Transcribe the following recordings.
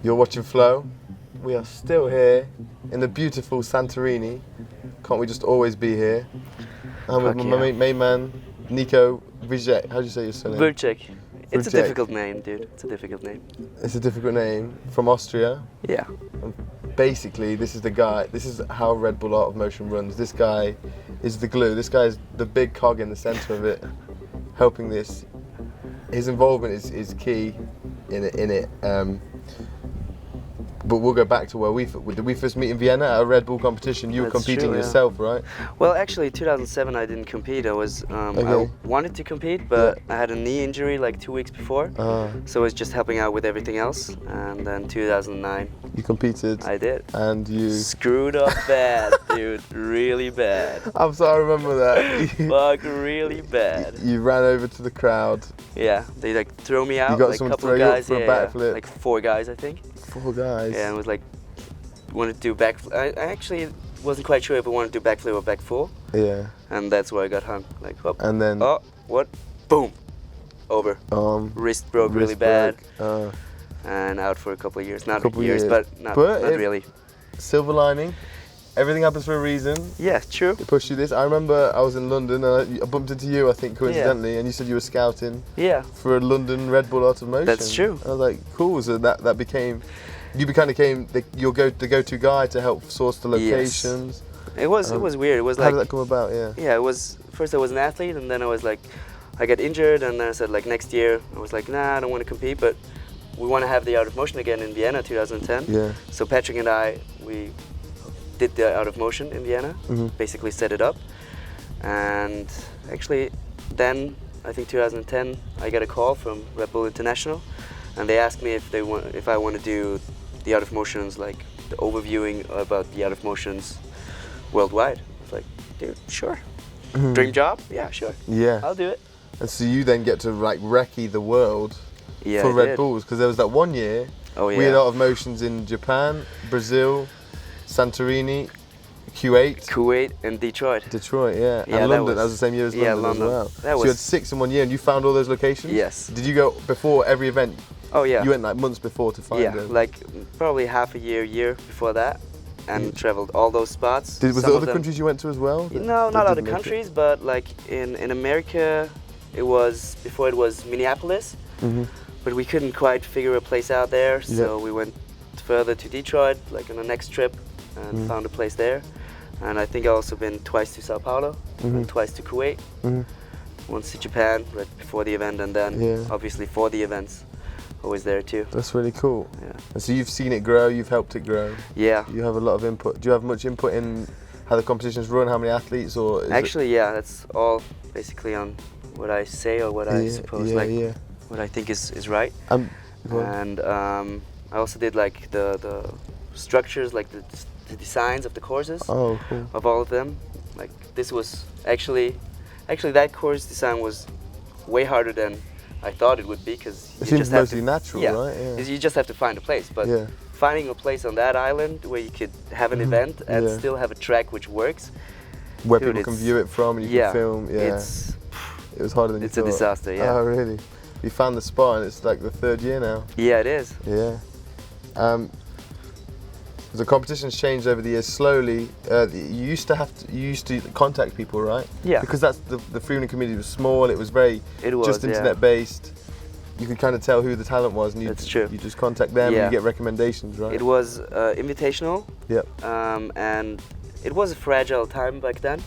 You're watching Flow. We are still here in the beautiful Santorini. Can't we just always be here? I'm with my main man, Nico Wlcek. How do you say your surname? Wlcek. It's a difficult name, dude. It's a difficult name. It's a difficult name. From Austria. Yeah. And basically, this is the guy. This is how Red Bull Art of Motion runs. This guy is the glue. This guy is the big cog in the center of it, helping this. His involvement is key in it. But we'll go back to where did we first meet in Vienna at a Red Bull competition? You were competing yourself, right? Well, actually, 2007 I didn't compete. I was I wanted to compete, but I had a knee injury like 2 weeks before, so I was just helping out with everything else. And then 2009, you competed. I did. And you screwed up bad, dude. Really bad. I'm sorry, I remember that. Fuck, really bad. You ran over to the crowd. Yeah, they like throw me out. You got like someone couple throw of you guys, up for a backflip. like 4 guys, I think. 4 guys. Yeah, and was like wanted to do backflip. I actually wasn't quite sure if I wanted to do backflip or back 4. Yeah. And that's where I got hung. Like, oh, and then what? Boom. Over. Wrist broke really bad. And out for a couple of years. Not years, but not really. Silver lining. Everything happens for a reason. Yeah, true. It pushed you this. I remember I was in London and I bumped into you, I think, coincidentally, and you said you were scouting for a London Red Bull Art of Motion. That's true. I was like, cool. So that became, you kind of became the go-to guy to help source the locations. Yes. It was weird. It was like, how did that come about? Yeah. Yeah, it was. First I was an athlete, and then I was like, I got injured, and then I said like next year I was like, nah, I don't want to compete, but we want to have the Art of Motion again in Vienna, 2010. Yeah. So Patrick and we did the Art of Motion in Vienna, basically set it up, and actually then I think 2010 I got a call from Red Bull International, and they asked me if I want to do the Art of Motions, like the overviewing about the Art of Motions worldwide. I was like, dude, sure. Dream job? Yeah, sure. Yeah. I'll do it. And so you then get to like recce the world for Red Bulls, because there was that one year we had Art of Motions in Japan, Brazil, Santorini, Kuwait and Detroit. Yeah. And London. That was the same year as London as well. So you had 6 in one year, and you found all those locations? Yes. Did you go before every event? Oh yeah. You went like months before to find them? Yeah, like probably half a year before that, and traveled all those spots. Was there other countries you went to as well? No, not other countries, but like in America, it was Minneapolis, but we couldn't quite figure a place out there, so we went further to Detroit, like on the next trip, and found a place there. And I think I've also been twice to Sao Paulo, and twice to Kuwait, once to Japan right before the event, and then obviously for the events, always there too. That's really cool. Yeah. And so you've seen it grow, you've helped it grow. Yeah. You have a lot of input. Do you have much input in how the competitions run, how many athletes, or is actually, that's all basically on what I say or what I suppose, what I think is right. And I also did like the structures, like the designs of the courses of all of them. Like this was actually that course design was way harder than I thought it would be, because it seems mostly natural, right? Yeah. You just have to find a place, but finding a place on that island where you could have an event and still have a track which works, where people can view it from and you can film. Yeah, it was harder than you thought. It's a disaster. Yeah. Oh really? You found the spot, and it's like the 3rd year now. Yeah, it is. Yeah. The competition's changed over the years slowly. You used to contact people, right? Yeah. Because that's the freerunning community was small. It was just internet based. You could kind of tell who the talent was, and that's true. You just contact them and you get recommendations, right? It was invitational. Yep. And it was a fragile time back then.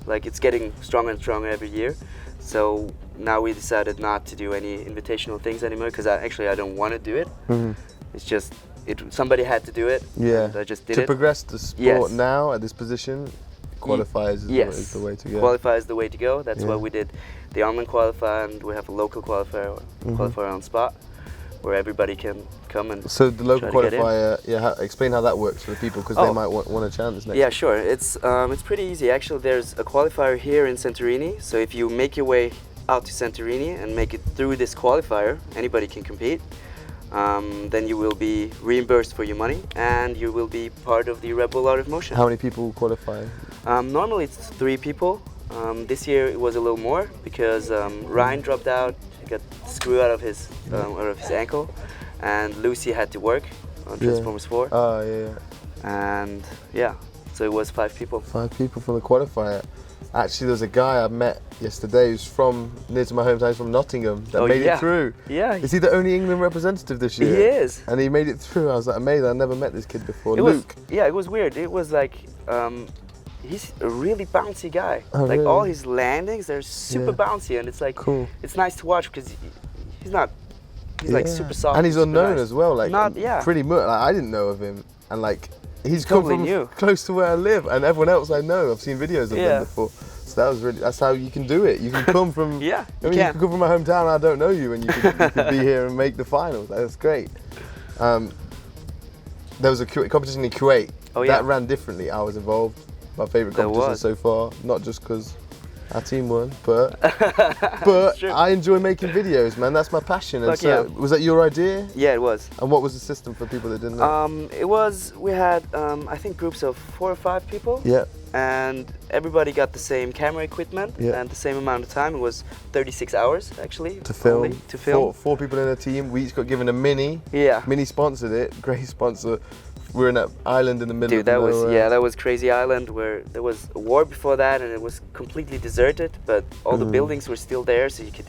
Like it's getting stronger and stronger every year. So now we decided not to do any invitational things anymore, because I don't want to do it. It's just somebody had to do it. Yeah. And I just did it. To progress the sport now at this position, qualifiers is the way to go. Qualify is the way to go. That's why we did the online qualifier, and we have a local qualifier on spot, where everybody can come and. So the local qualifier, explain how that works for the people, because they might want a chance next. Yeah, sure. It's pretty easy actually. There's a qualifier here in Santorini. So if you make your way out to Santorini and make it through this qualifier, anybody can compete. Then you will be reimbursed for your money, and you will be part of the Red Bull Art of Motion. How many people qualify? Normally it's 3 people. This year it was a little more, because Ryan dropped out. He got screwed out of his ankle, and Lucy had to work, on Transformers 4. Oh, yeah. And yeah, so it was 5 people. 5 people from the qualifier. Actually, there was a guy I met yesterday who's from near to my hometown. He's from Nottingham that made it through. Yeah. Is he the only England representative this year? He is. And he made it through. I was like amazed. I never met this kid before. Luke. It was weird. It was like, he's a really bouncy guy. Oh, like really? all his landings, they're super bouncy, and it's like, cool. It's nice to watch because he's like super soft. And he's unknown nice. as well. Like pretty much. Like, I didn't know of him, and like he's totally come from new. close to where I live, and everyone else I know. I've seen videos of them before. So that's how you can do it. You can come from you can come from my hometown. I don't know you, and you could be here and make the finals. That's great. There was a competition in Kuwait that ran differently. I was involved. My favourite competition so far, not just because our team won, but I enjoy making videos, man. That's my passion. And so, was that your idea? Yeah, it was. And what was the system for people that didn't know? We had I think groups of 4 or 5 people. Yeah. And everybody got the same camera equipment and the same amount of time. It was 36 hours actually to film. Only, to film. 4 people in a team. We each got given a Mini. Yeah. Mini sponsored it. Great sponsor. We're in an island in the middle of nowhere. That was crazy island where there was a war before that, and it was completely deserted, but all the buildings were still there, so you could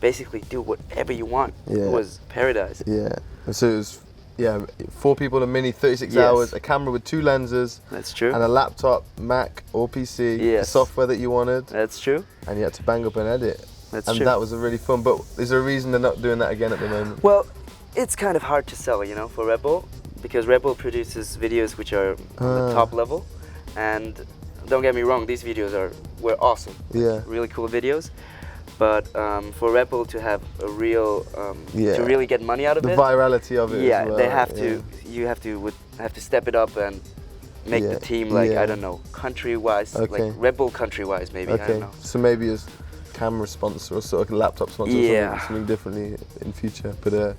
basically do whatever you want. It was paradise. Yeah. And so it was 4 people, a Mini, 36 hours, a camera with 2 lenses. That's true. And a laptop, Mac or PC, the software that you wanted. That's true. And you had to bang up and edit. That's true. And that was a really fun, but is there a reason they're not doing that again at the moment? Well, it's kind of hard to sell, for Red Bull, because Red Bull produces videos which are on the top level. And don't get me wrong, these videos were awesome. Yeah. Really cool videos. But for Red Bull to have a real, to really get money out of it. The virality of it as well. They have to, you have to step it up and make the team like, I don't know, country-wise, like Red Bull country-wise maybe, I don't know. So maybe as camera sponsor or sort of laptop sponsor or something differently in future. But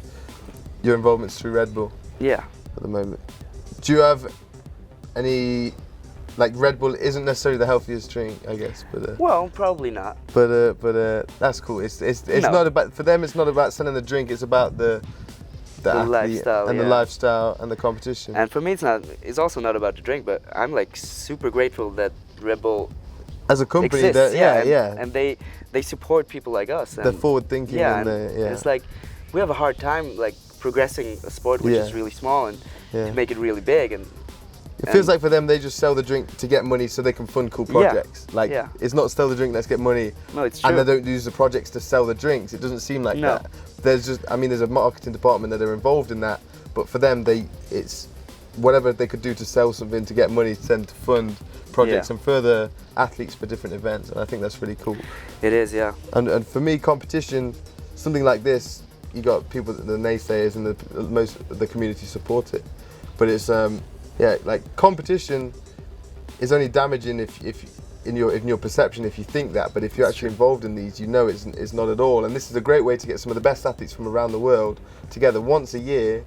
your involvement's through Red Bull? Yeah. At the moment. Do you have any, like Red Bull isn't necessarily the healthiest drink, I guess, but well, probably not. But that's cool. It's not about, for them. It's not about selling the drink. It's about the lifestyle and the lifestyle and the competition. And for me, it's also not about the drink, but I'm like super grateful that Red Bull as a company exists, that and they support people like us. And they're forward thinking. And it's like we have a hard time like progressing a sport which is really small and to make it really big. And it feels like for them, they just sell the drink to get money so they can fund cool projects. Like, it's not sell the drink, let's get money. No, it's true. And they don't use the projects to sell the drinks. It doesn't seem like that. There's just, there's a marketing department that are involved in that. But for them, it's whatever they could do to sell something to get money to send to fund projects and further athletes for different events. And I think that's really cool. It is, yeah. And for me, competition, something like this, you got people, the naysayers and most of the community support it. But it's, like competition is only damaging if in your perception if you think that, but if you're actually involved in these, it's not at all. And this is a great way to get some of the best athletes from around the world together once a year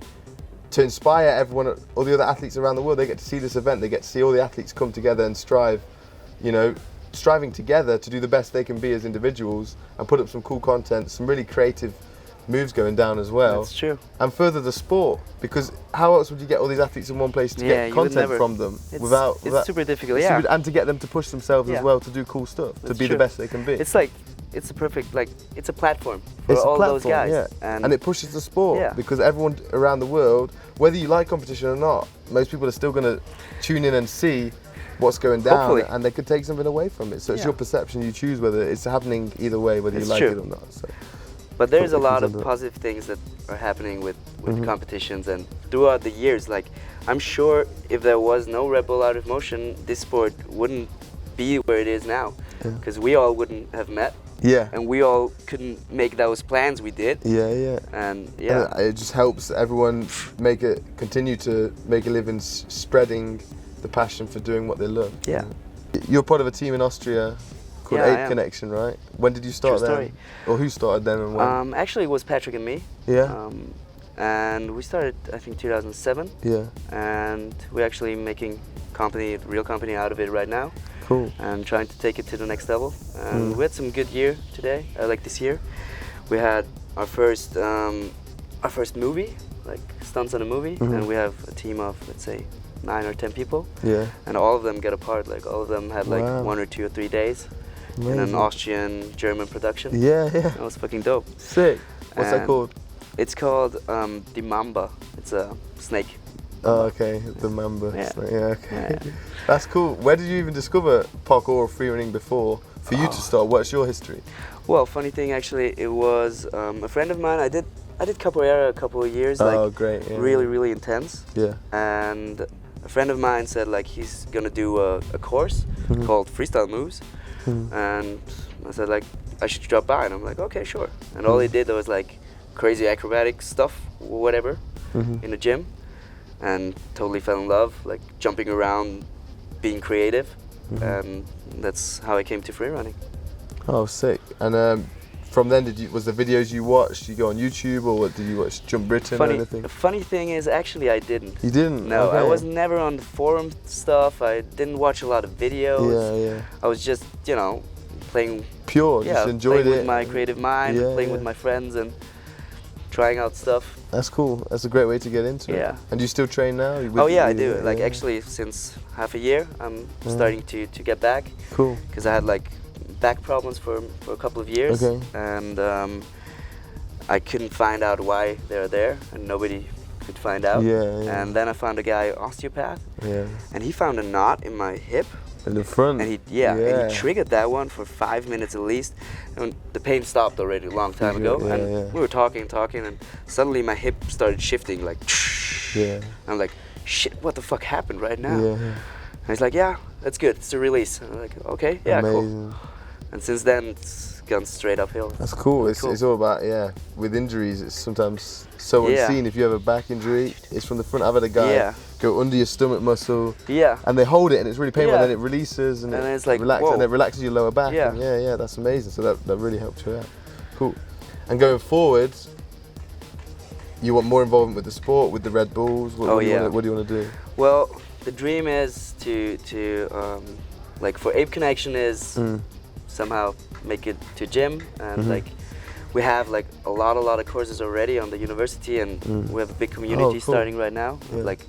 to inspire everyone, all the other athletes around the world. They get to see this event, they get to see all the athletes come together and striving together to do the best they can be as individuals and put up some cool content, some really creative moves going down as well. That's true. And further the sport, because how else would you get all these athletes in one place to get content from them without super difficult, and to get them to push themselves as well to do cool stuff, to be the best they can be. It's like, it's a perfect, like, it's a platform for all those guys. And it pushes the sport because everyone around the world, whether you like competition or not, most people are still going to tune in and see what's going down, and they could take something away from it. So it's your perception, you choose whether it's happening either way, whether you like it or not. So. But there's a lot of positive things that are happening with competitions and throughout the years. Like, I'm sure if there was no Red Bull Out of Motion, this sport wouldn't be where it is now, because we all wouldn't have met. And we all couldn't make those plans we did. And it just helps everyone continue to make a living spreading the passion for doing what they love. You're part of a team in Austria called Ape Connection, right? When did you start there? Or who started them and when? Actually, it was Patrick and me. And we started, I think, 2007. And we're actually making real company out of it right now. Cool. And trying to take it to the next level. And we had some good year today, like this year. We had our first movie, like stunts in a movie, and we have a team of, let's say, 9 or 10 people. Yeah. And all of them get a part. Like all of them had like Wow. 1 or 2 or 3 days in an Amazing. Austrian German production. Yeah, yeah. That was fucking dope. Sick. What's that And called? It's called the Mamba. It's a snake. Oh, okay. The Mamba. Yeah. Yeah, okay. Yeah. That's cool. Where did you even discover parkour or free running before? For you to start, what's your history? Well, funny thing actually, it was a friend of mine. I did capoeira a couple of years, Oh, like great. Yeah. really intense. Yeah. And a friend of mine said like he's gonna do a course called Freestyle Moves, and I said like I should drop by, and I'm like okay, sure. And all he did was like crazy acrobatic stuff, whatever, in the gym, and totally fell in love, like jumping around, being creative, and that's how I came to free running. Oh, sick. And from then, was the videos you watched? You go on YouTube, or what did you watch? Jump Britain or anything? Funny thing is, actually, I didn't. You didn't? No, Okay. I was never on the forum stuff. I didn't watch a lot of videos. Yeah, yeah. I was just, you know, playing. Pure, Yeah, just enjoyed playing it. with my creative mind, Yeah, playing with yeah. my friends, and trying out stuff. That's cool. That's a great way to get into it. Yeah. And do you still train now? Oh yeah, I do. Like actually, since half a year, I'm starting to get back. Cool. Because I had like back problems for a couple of years, Okay. and I couldn't find out why they're there, and nobody could find out. Yeah, yeah. And then I found a guy, osteopath, Yeah. and he found a knot in my hip, In the front. and and he triggered that one for 5 minutes at least, and the pain stopped already a long time ago. Yeah, And yeah. we were talking, and suddenly my hip started shifting, like. Yeah. I'm like, shit, what the fuck happened right now? Yeah. And he's like, yeah, that's good. It's a release. And I'm like, okay, yeah, cool. Amazing. And since then, it's gone straight uphill. That's cool. It's, Cool. it's all about, with injuries, it's sometimes so Yeah. unseen. If you have a back injury, it's from the front. I've had a guy Yeah. go under your stomach muscle, Yeah. and they hold it, and it's really painful, Yeah. and then it releases, and, And it then it's like, relaxes, whoa. and it relaxes your lower back. Yeah. And yeah, that's amazing. So that really helped you out. Cool. And going forward, you want more involvement with the sport, with the Red Bulls? What, Oh, what do you yeah. wanna, what do you want to do? Well, the dream is to like for Ape Connection is somehow make it to gym, and like we have like a lot of courses already on the university, and we have a big community Oh, cool. starting right now. Yeah. Like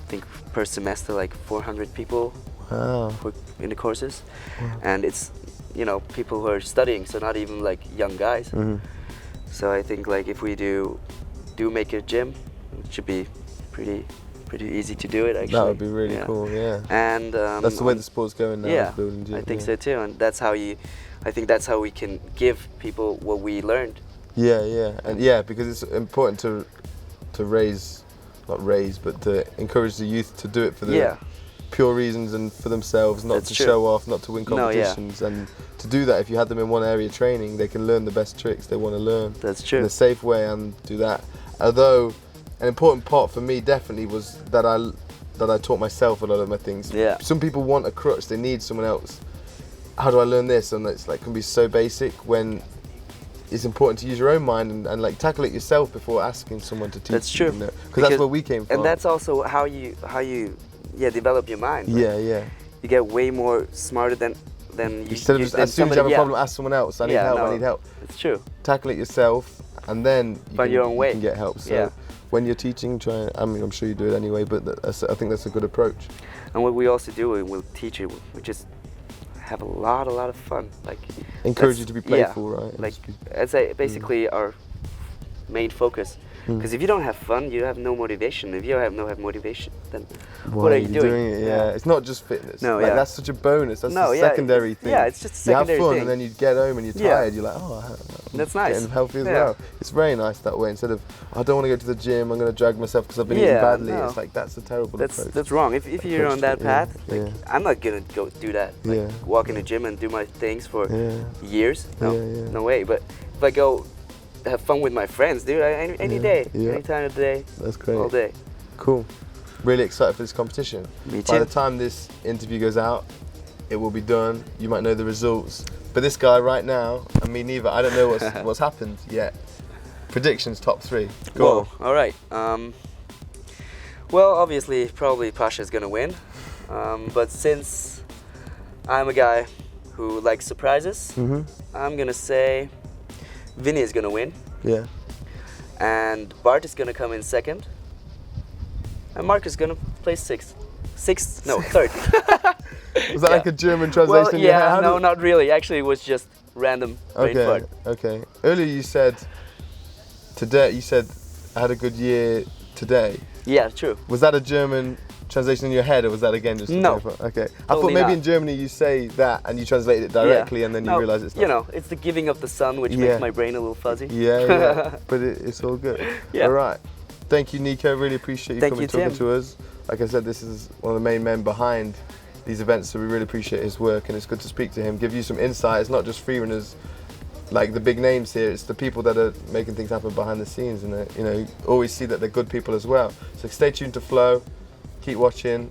I think per semester like 400 people Wow. in the courses, and it's people who are studying, so not even like young guys. So I think like if we do make a gym, it should be pretty easy to do it actually. That would be really cool, yeah. And That's the way the sport's going now, yeah, is building gym. I think so too, and that's how I think that's how we can give people what we learned. Yeah, and because it's important to but to encourage the youth to do it for the pure reasons and for themselves, not That's to true. show off, not to win No, yeah. competitions. And to do that, if you had them in one area training, they can learn the best tricks they want to learn That's in true. a safe way and do that. Although an important part for me definitely was that I taught myself a lot of my things. Yeah. Some people want a crutch, they need someone else. How do I learn this? And it's like can be so basic when it's important to use your own mind and like tackle it yourself before asking someone to teach That's you. true. Because that's where we came from. And that's also how you develop your mind. Right? Yeah. You get way more smarter than you. Instead of just as soon as you have a problem, ask someone else. I need help. I need help. It's true. Tackle it yourself, and then Find your own way. You can get help. So Yeah. when you're teaching, I'm sure you do it anyway, but I think that's a good approach. And what we also do, we'll teach you. We just have a lot of fun. Like Encourage that's- you to be playful, right? Like I'd say basically our main focus. Because if you don't have fun, you have no motivation. If you have no motivation, then what are you doing? it? Yeah, it's not just fitness. No, like, yeah. that's such a bonus. That's No, a yeah, secondary thing. yeah, it's just a secondary You have fun, thing. and then you get home and you're Yeah. tired. You're like, I'm That's nice. getting healthy as Yeah. well. It's very nice that way. Instead of I don't want to go to the gym, I'm going to drag myself because I've been eating Yeah, badly. no. It's like that's a terrible approach. That's wrong. If you're Approach on that to it, yeah, path, like, yeah. I'm not gonna go do that. Like, Yeah. walk in the gym and do my things for Yeah. years. No, Yeah. no way. But if I go have fun with my friends, dude, any day, Yeah. any time of the day, That's great. all day. Cool. Really excited for this competition. Me By too. the time this interview goes out, it will be done. You might know the results. But this guy right now, and me neither, I don't know what's happened yet. Predictions, top 3. Go on. Whoa, all right. Well, obviously, probably Pasha's gonna win. But since I'm a guy who likes surprises, I'm gonna say Vinny is gonna win. Yeah. and Bart is gonna come in second, and Mark is gonna place sixth. Third. Was that like a German translation? Well, in your yeah, head? no, not really. Actually, it was just random brain fart. Okay. Earlier you said today. You said I had a good year today. Yeah, true. Was that a German translation in your head, or was that again just? No. Okay. I Totally thought maybe not. in Germany you say that and you translate it directly, and then you realize it's not. You know, it's the giving of the sun which makes my brain a little fuzzy. Yeah. But it's all good. Yeah. All right. Thank you, Nico. Really appreciate you coming talking to us. Like I said, this is one of the main men behind these events, so we really appreciate his work, and it's good to speak to him, give you some insight. It's not just freerunners like the big names here, it's the people that are making things happen behind the scenes, and you know, you always see that they're good people as well. So stay tuned to Flow, keep watching,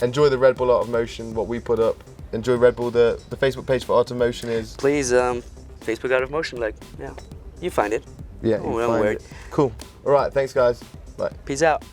enjoy the Red Bull Art of Motion, what we put up. Enjoy Red Bull. The Facebook page for Art of Motion is... Please, Facebook Art of Motion, you find it. Yeah, I'm worried. Cool. All right, thanks guys. Bye. Peace out.